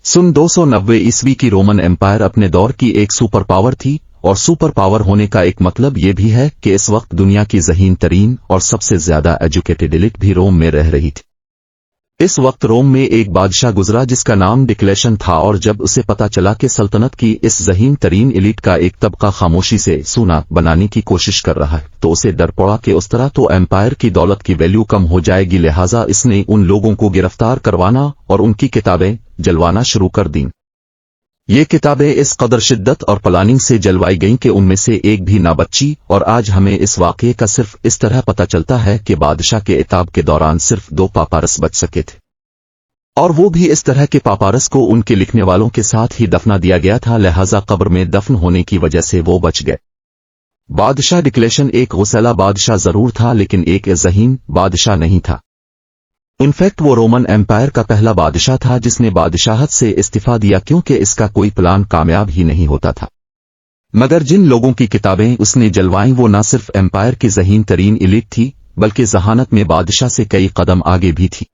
सन 290 ईस्वी की Roman empire अपने दौर की एक सुपर पावर थी, और सुपर पावर होने का एक मतलब ये भी है कि इस वक्त दुनिया की ज़हीन तरीन और सबसे ज्यादा एजुकेटेड एलिट भी रोम में रह रही थी। इस वक्त रोम में एक बादशाह गुजरा जिसका नाम डिक्लेशन था, और जब उसे पता चला कि सल्तनत की इस ज़हीन तरीन एलिट का एक तबका खामोशी से सोना बनाने की कोशिश कर रहा है, तो उसे डर पड़ा कि उस तरह तो एम्पायर की दौलत की वैल्यू कम हो जाएगी। लिहाजा इसने उन लोगों को गिरफ्तार करवाना और उनकी किताबें जलवाना शुरू कर दी। ये किताबें इस कदर शिद्दत और प्लानिंग से जलवाई गईं कि उनमें से एक भी ना बची, और आज हमें इस वाक़ये का सिर्फ इस तरह पता चलता है कि बादशाह के इताब के दौरान सिर्फ 2 पापारस बच सके थे, और वो भी इस तरह के पापारस को उनके लिखने वालों के साथ ही दफना दिया गया था। लिहाजा कब्र में दफन होने की वजह से वो बच गए। बादशाह डिक्लेशन एक गुस्सैला बादशाह जरूर था, लेकिन एक ज़हीन बादशाह नहीं था। इनफैक्ट वो रोमन एम्पायर का पहला बादशाह था जिसने बादशाहत से इस्तीफा दिया, क्योंकि इसका कोई प्लान कामयाब ही नहीं होता था। मगर जिन लोगों की किताबें उसने जलवाईं वो न सिर्फ एम्पायर की ज़हीन तरीन एलिट थी, बल्कि जहानत में बादशाह से कई कदम आगे भी थी।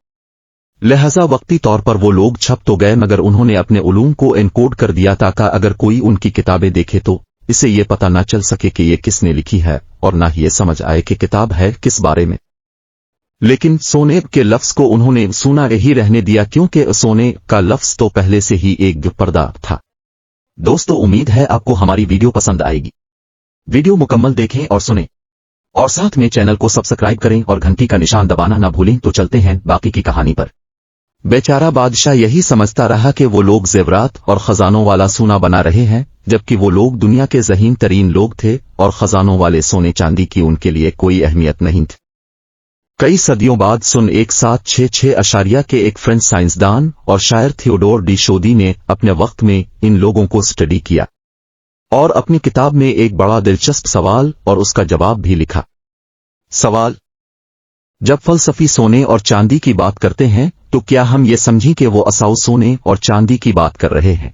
लिहाजा वक्ती तौर पर वो लोग छप तो गए, मगर उन्होंने अपने उलूम को एनकोड कर दिया ताकि अगर कोई उनकी किताबें देखे तो इसे ये पता न चल सके कि ये किसने लिखी है, और न ही ये समझ आए कि किताब है किस बारे में। लेकिन सोने के लफ्ज को उन्होंने सुना ही रहने दिया, क्योंकि सोने का लफ्ज तो पहले से ही एक पर्दा था। दोस्तों, उम्मीद है आपको हमारी वीडियो पसंद आएगी। वीडियो मुकम्मल देखें और सुनें, और साथ में चैनल को सब्सक्राइब करें और घंटी का निशान दबाना ना भूलें। तो चलते हैं बाकी की कहानी पर। बेचारा बादशाह यही समझता रहा कि वो लोग जेवरात और खजानों वाला सोना बना रहे हैं, जबकि वो लोग दुनिया के ज़हीन तरीन लोग थे और खजानों वाले सोने चांदी की उनके लिए कोई अहमियत नहीं थी। कई सदियों बाद सन 1766 अशारिया के एक फ्रेंच साइंसदान और शायर थियोडोर डी शोदी ने अपने वक्त में इन लोगों को स्टडी किया और अपनी किताब में एक बड़ा दिलचस्प सवाल और उसका जवाब भी लिखा। सवाल: जब फलसफी सोने और चांदी की बात करते हैं तो क्या हम ये समझें कि वो असाउ सोने और चांदी की बात कर रहे हैं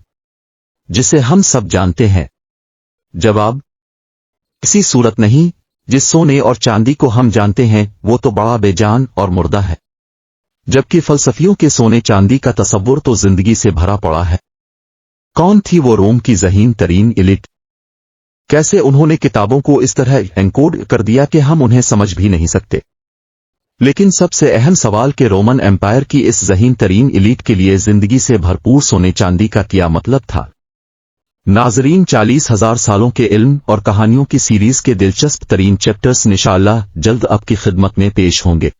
जिसे हम सब जानते हैं? जवाब: किसी सूरत नहीं। जिस सोने और चांदी को हम जानते हैं वो तो बड़ा बेजान और मुर्दा है, जबकि फलसफियों के सोने चांदी का तसव्वुर तो जिंदगी से भरा पड़ा है। कौन थी वो रोम की ज़हीन तरीन एलिट? कैसे उन्होंने किताबों को इस तरह एनकोड कर दिया कि हम उन्हें समझ भी नहीं सकते? लेकिन सबसे अहम सवाल कि रोमन एम्पायर की इस ज़हीन तरीन एलिट के लिए जिंदगी से भरपूर सोने चांदी का क्या मतलब था? नाजरीन, 40,000 सालों के इल्म और कहानियों की सीरीज के दिलचस्प तरीन चैप्टर्स इंशाअल्लाह जल्द आपकी खिदमत में पेश होंगे।